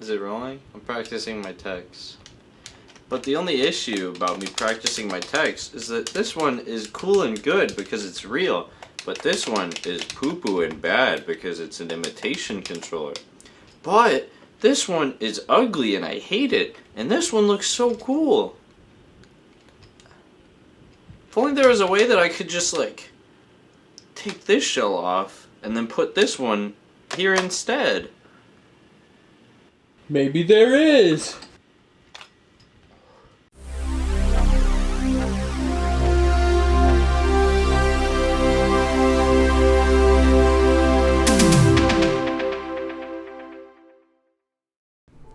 Is it rolling? I'm practicing my text. But the only issue about me practicing my text is that this one is cool and good because it's real, but this one is poo-poo and bad because it's an imitation controller. But this one is ugly and I hate it, and this one looks so cool. If only there was a way that I could just like take this shell off and then put this one here instead. Maybe there is.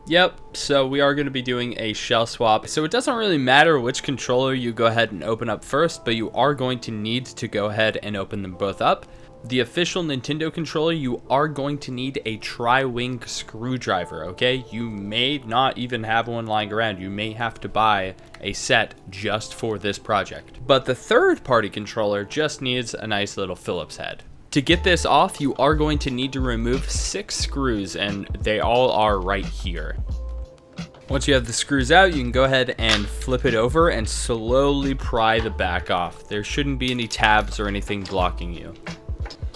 Yep, so we are going to be doing a shell swap. So it doesn't really matter which controller you go ahead and open up first, but you are going to need to go ahead and open them both up. The official Nintendo controller, you are going to need a tri-wing screwdriver, okay? You may not even have one lying around. You may have to buy a set just for this project. But the third-party controller just needs a nice little Phillips head. To get this off, you are going to need to remove 6 screws, and they all are right here. Once you have the screws out, you can go ahead and flip it over and slowly pry the back off. There shouldn't be any tabs or anything blocking you.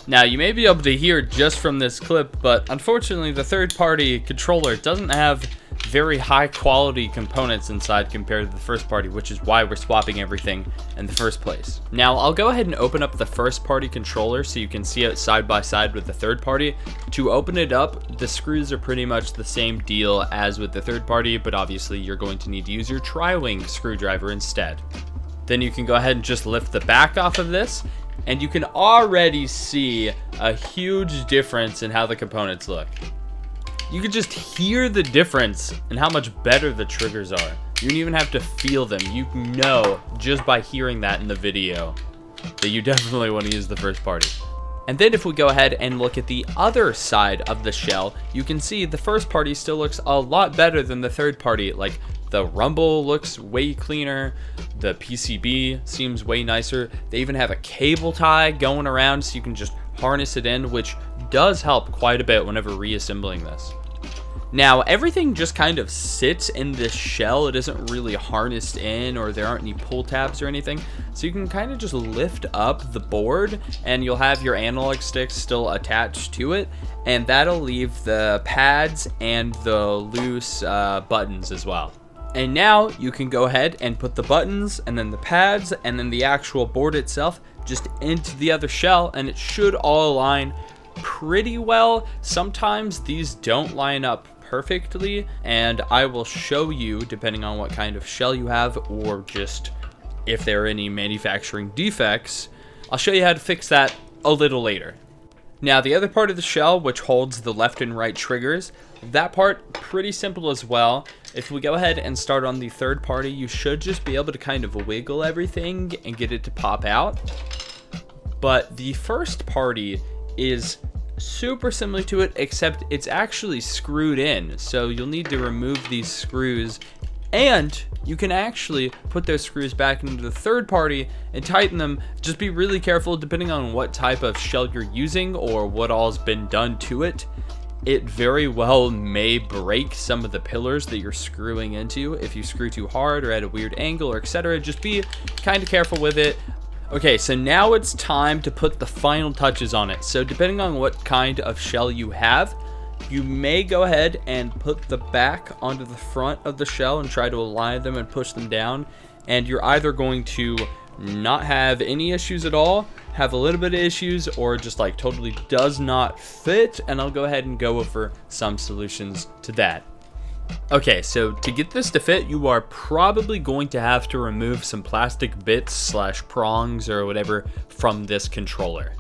Now, you may be able to hear just from this clip, but unfortunately the third-party controller doesn't have very high quality components inside compared to the first party, which is why we're swapping everything in the first place. Now, I'll go ahead and open up the first party controller so you can see it side by side with the third party. To open it up, the screws are pretty much the same deal as with the third party, but obviously you're going to need to use your tri-wing screwdriver instead. Then you can go ahead and just lift the back off of this, and you can already see a huge difference in how the components look. You can just hear the difference in how much better the triggers are. You don't even have to feel them. You know just by hearing that in the video that you definitely want to use the first party. And then if we go ahead and look at the other side of the shell, you can see the first party still looks a lot better than the third party. Like, the rumble looks way cleaner, the PCB seems way nicer. They even have a cable tie going around so you can just harness it in, which does help quite a bit whenever reassembling this. Now, everything just kind of sits in this shell. It isn't really harnessed in, or there aren't any pull tabs or anything. So you can kind of just lift up the board and you'll have your analog sticks still attached to it. And that'll leave the pads and the loose buttons as well. And now you can go ahead and put the buttons and then the pads and then the actual board itself just into the other shell, and it should all align pretty well. Sometimes these don't line up perfectly, and I will show you, depending on what kind of shell you have or just if there are any manufacturing defects, I'll show you how to fix that a little later. Now, the other part of the shell, which holds the left and right triggers, that part pretty simple as well. If we go ahead and start on the third party, you should just be able to kind of wiggle everything and get it to pop out. But the first party is super similar to it, except it's actually screwed in. So you'll need to remove these screws, and you can actually put those screws back into the third party and tighten them. Just be really careful depending on what type of shell you're using or what all's been done to it. It very well may break some of the pillars that you're screwing into if you screw too hard or at a weird angle or etc. Just be kind of careful with it. Okay, so now it's time to put the final touches on it. So depending on what kind of shell you have, you may go ahead and put the back onto the front of the shell and try to align them and push them down. And you're either going to not have any issues at all, have a little bit of issues, or just like totally does not fit. And I'll go ahead and go over some solutions to that. Okay, so to get this to fit, you are probably going to have to remove some plastic bits / prongs or whatever from this controller.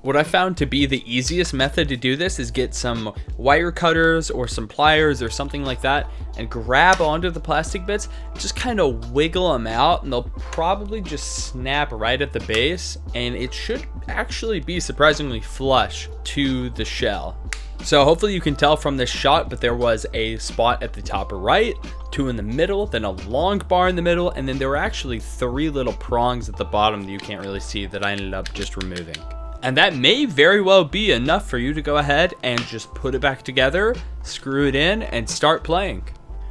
What I found to be the easiest method to do this is get some wire cutters or some pliers or something like that and grab onto the plastic bits, just kind of wiggle them out, and they'll probably just snap right at the base, and it should actually be surprisingly flush to the shell. So hopefully you can tell from this shot, but there was a spot at the top right, 2 in the middle, then a long bar in the middle, and then there were actually 3 little prongs at the bottom that you can't really see that I ended up just removing. And that may very well be enough for you to go ahead and just put it back together, screw it in, and start playing.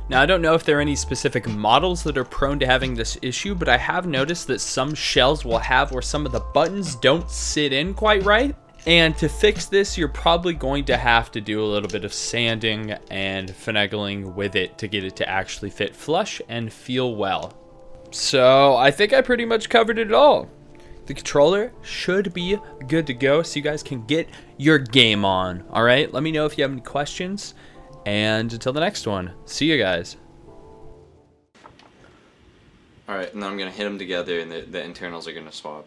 Now, I don't know if there are any specific models that are prone to having this issue, but I have noticed that some shells will have where some of the buttons don't sit in quite right. And to fix this, you're probably going to have to do a little bit of sanding and finagling with it to get it to actually fit flush and feel well. So I think I pretty much covered it all. The controller should be good to go so you guys can get your game on. All right, let me know if you have any questions. And until the next one, see you guys. All right, and then I'm gonna hit them together, and the internals are gonna swap.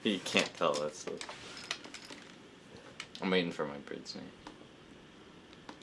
You can't tell, that's the... I'm waiting for my bird's name.